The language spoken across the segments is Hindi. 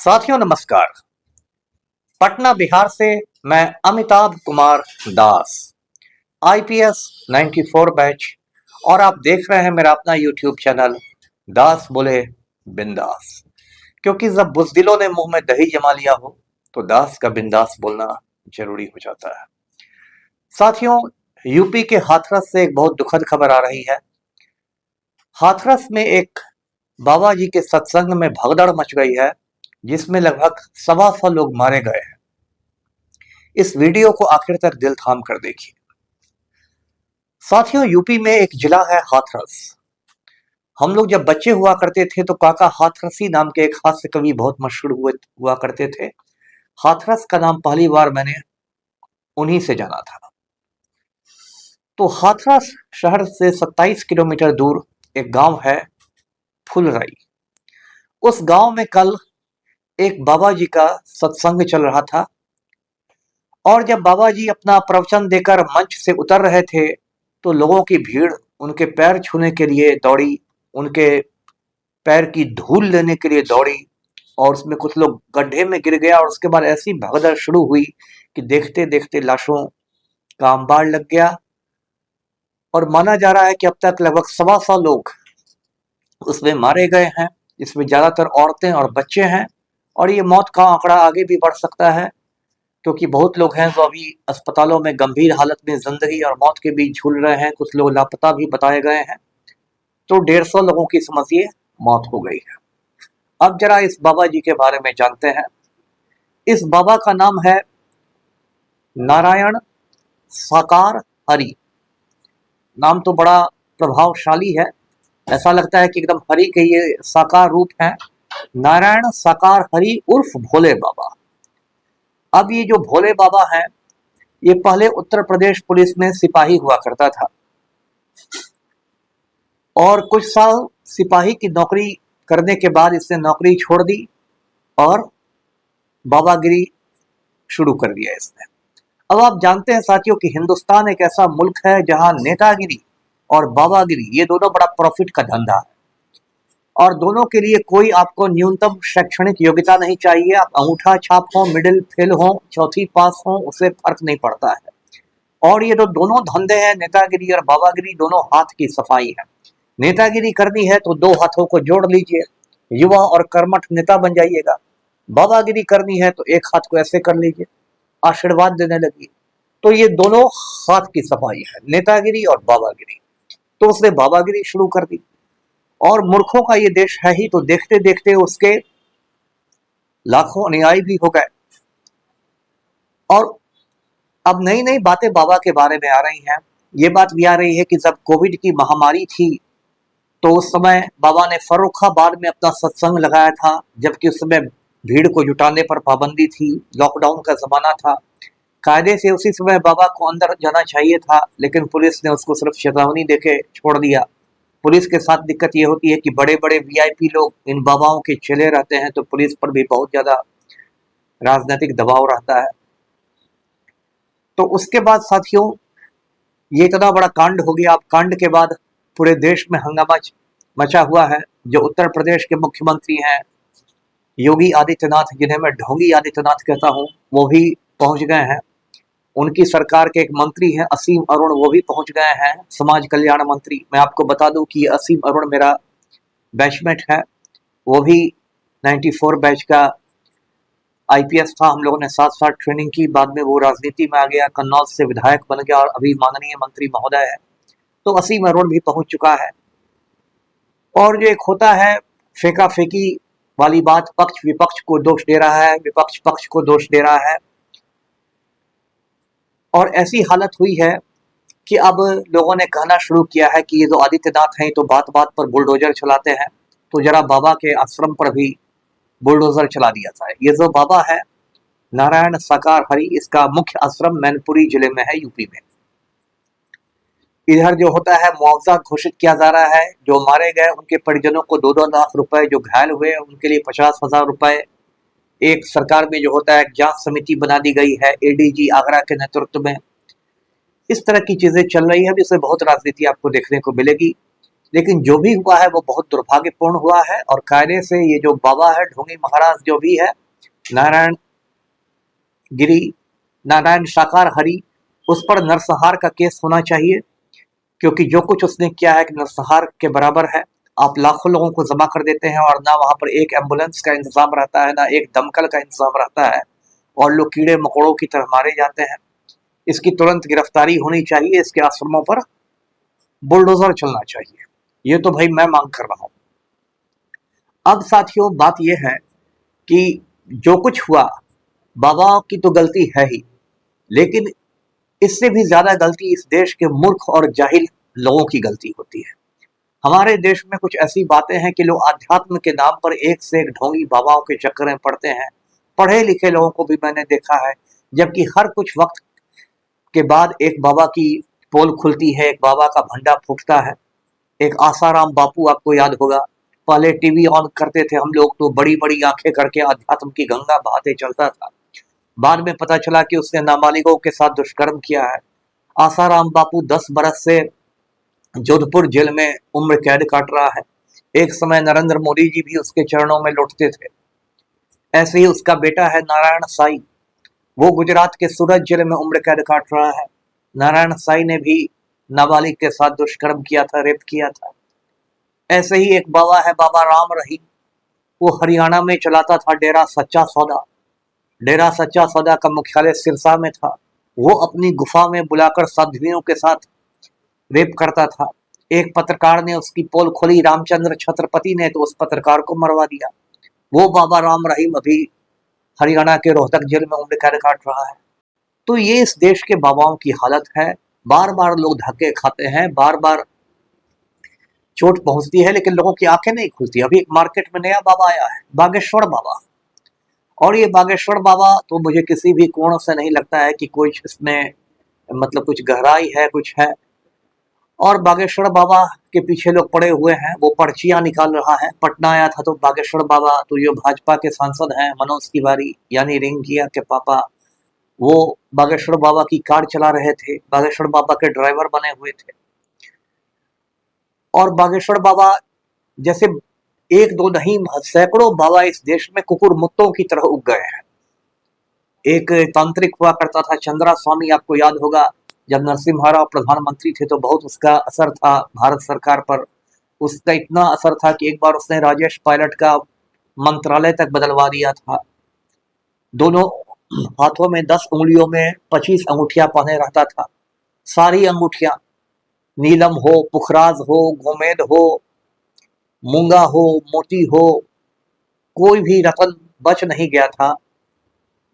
साथियों नमस्कार। पटना बिहार से मैं अमिताभ कुमार दास, आईपीएस 94 बैच, और आप देख रहे हैं मेरा अपना यूट्यूब चैनल दास बोले बिंदास। क्योंकि जब बुज़दिलों ने मुंह में दही जमा लिया हो तो दास का बिंदास बोलना जरूरी हो जाता है। साथियों, यूपी के हाथरस से एक बहुत दुखद खबर आ रही है। हाथरस में एक बाबा जी के सत्संग में भगदड़ मच गई है, जिसमें लगभग 125 लोग मारे गए हैं। इस वीडियो को आखिर तक दिल थाम कर देखिए। साथियों, यूपी में एक जिला है हाथरस। हम लोग जब बच्चे हुआ करते थे तो काका हाथरसी नाम के एक हास्य कवि बहुत मशहूर हुआ करते थे। हाथरस का नाम पहली बार मैंने उन्हीं से जाना था। तो हाथरस शहर से 27 किलोमीटर दूर एक गांव है फुलरई। उस गांव में कल एक बाबा जी का सत्संग चल रहा था, और जब बाबा जी अपना प्रवचन देकर मंच से उतर रहे थे तो लोगों की भीड़ उनके पैर छूने के लिए दौड़ी, उनके पैर की धूल लेने के लिए दौड़ी, और उसमें कुछ लोग गड्ढे में गिर गया। और उसके बाद ऐसी भगदड़ शुरू हुई कि देखते देखते लाशों का अंबार लग गया। और माना जा रहा है कि अब तक लगभग 125 लोग उसमें मारे गए हैं। इसमें ज्यादातर औरतें और बच्चे हैं, और ये मौत का आंकड़ा आगे भी बढ़ सकता है, क्योंकि बहुत लोग हैं जो अभी अस्पतालों में गंभीर हालत में जिंदगी और मौत के बीच झूल रहे हैं। कुछ लोग लापता भी बताए गए हैं। तो 150 लोगों की समझिए मौत हो गई है। अब जरा इस बाबा जी के बारे में जानते हैं। इस बाबा का नाम है नारायण साकार हरि। नाम तो बड़ा प्रभावशाली है, ऐसा लगता है कि एकदम हरि के ये साकार रूप है। नारायण साकार हरि उर्फ भोले बाबा। अब ये जो भोले बाबा हैं, ये पहले उत्तर प्रदेश पुलिस में सिपाही हुआ करता था, और कुछ साल सिपाही की नौकरी करने के बाद इसने नौकरी छोड़ दी और बाबागिरी शुरू कर दिया इसने। अब आप जानते हैं साथियों कि हिंदुस्तान एक ऐसा मुल्क है जहां नेतागिरी और बाबागिरी ये दोनों बड़ा प्रॉफिट का धंधा है, और दोनों के लिए कोई आपको न्यूनतम शैक्षणिक योग्यता नहीं चाहिए। आप अंगूठा छाप हो, मिडिल फेल हो, चौथी पास हो, उससे फर्क नहीं पड़ता है। और ये जो दोनों धंधे हैं, नेतागिरी और बाबागिरी, दोनों हाथ की सफाई है। नेतागिरी करनी है तो दो हाथों को जोड़ लीजिए, युवा और कर्मठ नेता बन जाइएगा। बाबागिरी करनी है तो एक हाथ को ऐसे कर लीजिए, आशीर्वाद देने लगिए। तो ये दोनों हाथ की सफाई है, नेतागिरी और बाबागिरी। तो उसने बाबागिरी शुरू कर दी, और मूर्खों का ये देश है ही, तो देखते देखते उसके लाखों अनुयायी भी हो गए। और अब नई नई बातें बाबा के बारे में आ रही हैं। ये बात भी आ रही है कि जब कोविड की महामारी थी तो उस समय बाबा ने फर्रुखाबाद में अपना सत्संग लगाया था, जबकि उस समय भीड़ को जुटाने पर पाबंदी थी, लॉकडाउन का जमाना था। कायदे से उसी समय बाबा को अंदर जाना चाहिए था, लेकिन पुलिस ने उसको सिर्फ चेतावनी देके छोड़ दिया। पुलिस के साथ दिक्कत ये होती है कि बड़े बड़े वीआईपी लोग इन बाबाओं के चेले रहते हैं, तो पुलिस पर भी बहुत ज्यादा राजनीतिक दबाव रहता है। तो उसके बाद साथियों, ये इतना बड़ा कांड हो गया। अब कांड के बाद पूरे देश में हंगामा मचा हुआ है। जो उत्तर प्रदेश के मुख्यमंत्री हैं योगी आदित्यनाथ, जिन्हें मैं ढोंगी आदित्यनाथ कहता हूं, वो भी पहुंच गए हैं। उनकी सरकार के एक मंत्री हैं असीम अरुण, वो भी पहुंच गए हैं, समाज कल्याण मंत्री। मैं आपको बता दूं कि असीम अरुण मेरा बैचमेट है, वो भी 94 बैच का आईपीएस था। हम लोगों ने साथ साथ ट्रेनिंग की। बाद में वो राजनीति में आ गया, कन्नौज से विधायक बन गया, और अभी माननीय मंत्री महोदय है। तो असीम अरुण भी पहुंच चुका है। और जो एक होता है फेंका फेंकी वाली बात, पक्ष विपक्ष को दोष दे रहा है, विपक्ष पक्ष को दोष दे रहा है, और ऐसी हालत हुई है कि अब लोगों ने कहना शुरू किया है कि ये जो आदित्यनाथ हैं तो बात बात पर बुलडोजर चलाते हैं, तो जरा बाबा के आश्रम पर भी बुलडोजर चला दिया जाए। ये जो बाबा है नारायण साकार हरि, इसका मुख्य आश्रम मैनपुरी जिले में है, यूपी में। इधर जो होता है मुआवजा घोषित किया जा रहा है। जो मारे गए उनके परिजनों को 2-2 लाख रुपए, जो घायल हुए उनके लिए 50,000 रुपए। एक सरकार में जो होता है जांच समिति बना दी गई है एडीजी आगरा के नेतृत्व में। इस तरह की चीजें चल रही है, जिससे बहुत राजनीति आपको देखने को मिलेगी। लेकिन जो भी हुआ है वो बहुत दुर्भाग्यपूर्ण हुआ है। और कायदे से ये जो बाबा है, ढोंगी महाराज जो भी है, नारायण गिरी, नारायण साकार हरि, उस पर नरसंहार का केस होना चाहिए, क्योंकि जो कुछ उसने किया है कि नरसंहार के बराबर है। आप लाखों लोगों को जमा कर देते हैं और ना वहां पर एक एम्बुलेंस का इंतजाम रहता है, ना एक दमकल का इंतजाम रहता है, और लोग कीड़े मकोड़ों की तरह मारे जाते हैं। इसकी तुरंत गिरफ्तारी होनी चाहिए, इसके आश्रमों पर बुलडोजर चलना चाहिए। ये तो भाई मैं मांग कर रहा हूं। अब साथियों, बात यह है कि जो कुछ हुआ, बाबा की तो गलती है ही, लेकिन इससे भी ज्यादा गलती इस देश के मूर्ख और जाहिल लोगों की गलती होती है। हमारे देश में कुछ ऐसी बातें हैं कि लोग आध्यात्म के नाम पर एक से एक ढोंगी बाबाओं के चक्कर में पड़ते हैं। पढ़े लिखे लोगों को भी मैंने देखा है, जबकि हर कुछ वक्त के बाद एक बाबा की पोल खुलती है, एक बाबा का भंडा फूटता है। एक आसाराम बापू, आपको याद होगा, पहले टीवी ऑन करते थे हम लोग तो बड़ी बड़ी आंखें करके अध्यात्म की गंगा बहाते चलता था। बाद में पता चला कि उसने नाबालिगों के साथ दुष्कर्म किया है। आसाराम बापू 10 बरस से जोधपुर जेल में उम्र कैद काट रहा है। एक समय नरेंद्र मोदी जी भी उसके चरणों में लौटते थे। ऐसे ही उसका बेटा है नारायण साई, वो गुजरात के सूरत जेल में उम्र कैद काट रहा है। नारायण साई ने भी नाबालिग के साथ दुष्कर्म किया था, रेप किया था। ऐसे ही एक बाबा है, बाबा राम रहीम, वो हरियाणा में चलाता था डेरा सच्चा सौदा। डेरा सच्चा सौदा का मुख्यालय सिरसा में था। वो अपनी गुफा में बुलाकर साध्वियों के साथ रेप करता था। एक पत्रकार ने उसकी पोल खोली, रामचंद्र छत्रपति ने, तो उस पत्रकार को मरवा दिया। वो बाबा राम रहीम अभी हरियाणा के रोहतक जेल में उम्र कैद काट रहा है। तो ये इस देश के बाबाओं की हालत है। बार बार लोग धक्के खाते हैं, बार बार चोट पहुंचती है, लेकिन लोगों की आंखें नहीं खुलती। अभी एक मार्केट में नया बाबा आया है, बागेश्वर बाबा। और ये बागेश्वर बाबा तो मुझे किसी भी कोण से नहीं लगता है कि कुछ इसमें मतलब कुछ गहराई है, कुछ है। और बागेश्वर बाबा के पीछे लोग पड़े हुए हैं। वो पर्चियां निकाल रहा है। पटना आया था तो बागेश्वर बाबा, तो जो भाजपा के सांसद हैं मनोज तिवारी यानी रिंकिया के पापा, वो बागेश्वर बाबा की कार चला रहे थे, बागेश्वर बाबा के ड्राइवर बने हुए थे। और बागेश्वर बाबा जैसे एक दो नहीं, सैकड़ों बाबा इस देश में कुकुर मुत्तों की तरह उग गए हैं। एक तांत्रिक हुआ करता था चंद्रा स्वामी, आपको याद होगा, जब नरसिम्हा राव प्रधानमंत्री थे तो बहुत उसका असर था भारत सरकार पर। उसका इतना असर था कि एक बार उसने राजेश पायलट का मंत्रालय तक बदलवा दिया था। दोनों हाथों में 10 उंगलियों में 25 अंगूठियां पहने रहता था। सारी अंगूठियां, नीलम हो, पुखराज हो, गोमेद हो, मूंगा हो, मोती हो, कोई भी रतन बच नहीं गया था।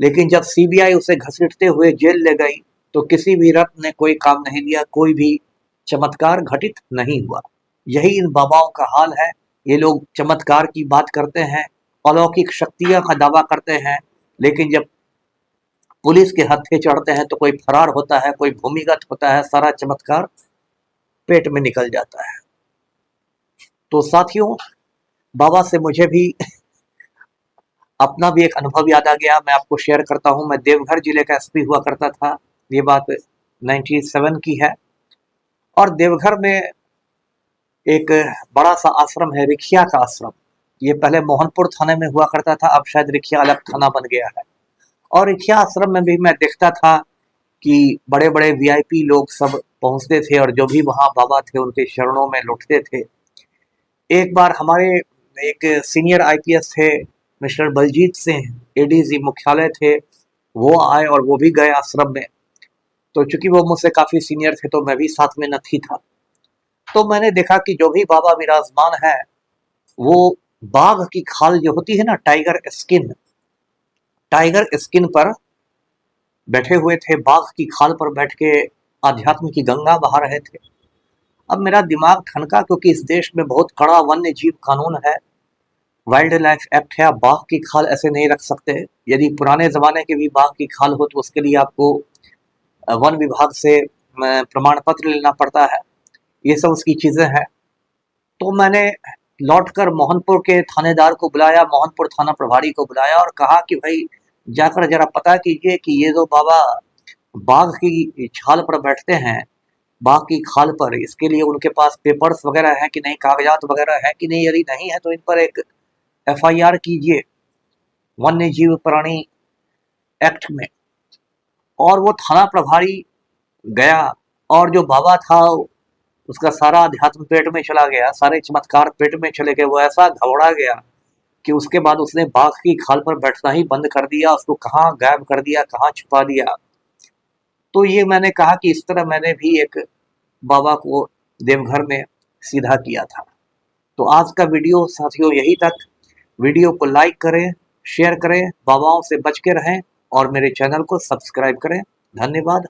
लेकिन जब सीबीआई उसे घसीटते हुए जेल ले गई तो किसी भी रत्न ने कोई काम नहीं दिया, कोई भी चमत्कार घटित नहीं हुआ। यही इन बाबाओं का हाल है। ये लोग चमत्कार की बात करते हैं, अलौकिक शक्तियां का दावा करते हैं, लेकिन जब पुलिस के हत्थे चढ़ते हैं तो कोई फरार होता है, कोई भूमिगत होता है, सारा चमत्कार पेट में निकल जाता है। तो साथियों, बाबा से मुझे भी अपना भी एक अनुभव याद आ गया, मैं आपको शेयर करता हूं। मैं देवघर जिले का एसपी हुआ करता था, ये बात 97 की है। और देवघर में एक बड़ा सा आश्रम है, रिखिया का आश्रम। ये पहले मोहनपुर थाने में हुआ करता था, अब शायद रिखिया अलग थाना बन गया है। और रिखिया आश्रम में भी मैं देखता था कि बड़े बड़े वीआईपी लोग सब पहुंचते थे और जो भी वहां बाबा थे उनके चरणों में लुटते थे। एक बार हमारे एक सीनियर आईपीएस थे, मिस्टर बलजीत सिंह, एडीजी मुख्यालय थे, वो आए और वो भी गए आश्रम में। तो चूंकि वो मुझसे काफी सीनियर थे तो मैं भी साथ में नथी था। तो मैंने देखा कि जो भी बाबा विराजमान है वो बाघ की खाल जो होती है ना, टाइगर स्किन पर बैठे हुए थे, बाघ की खाल पर बैठ के आध्यात्म की गंगा बहा रहे थे। अब मेरा दिमाग ठनका, क्योंकि इस देश में बहुत कड़ा वन्य जीव कानून है, वाइल्ड लाइफ एक्ट है। आप बाघ की खाल ऐसे नहीं रख सकते। यदि पुराने जमाने के भी बाघ की खाल हो तो उसके लिए आपको वन विभाग से प्रमाण पत्र लेना पड़ता है। ये सब उसकी चीजें हैं। तो मैंने लौटकर मोहनपुर के थानेदार को बुलाया, मोहनपुर थाना प्रभारी को बुलाया और कहा कि भाई जाकर जरा पता कीजिए कि ये जो बाबा बाघ की छाल पर बैठते हैं, बाघ की खाल पर। इसके लिए उनके पास पेपर्स वगैरह है कि नहीं, कागजात वगैरह है कि नहीं, यदि नहीं है तो इन पर एक FIR कीजिए वन्य जीव प्राणी एक्ट में। और वो थाना प्रभारी गया और जो बाबा था उसका सारा अध्यात्म पेट में चला गया, सारे चमत्कार पेट में चले गए। वो ऐसा घबरा गया कि उसके बाद उसने बाघ की खाल पर बैठना ही बंद कर दिया, उसको कहाँ गायब कर दिया, कहाँ छुपा दिया। तो ये मैंने कहा कि इस तरह मैंने भी एक बाबा को देवघर में सीधा किया था। तो आज का वीडियो साथियों यही तक। वीडियो को लाइक करें, शेयर करें, बाबाओं से बच के रहें और मेरे चैनल को सब्सक्राइब करें। धन्यवाद।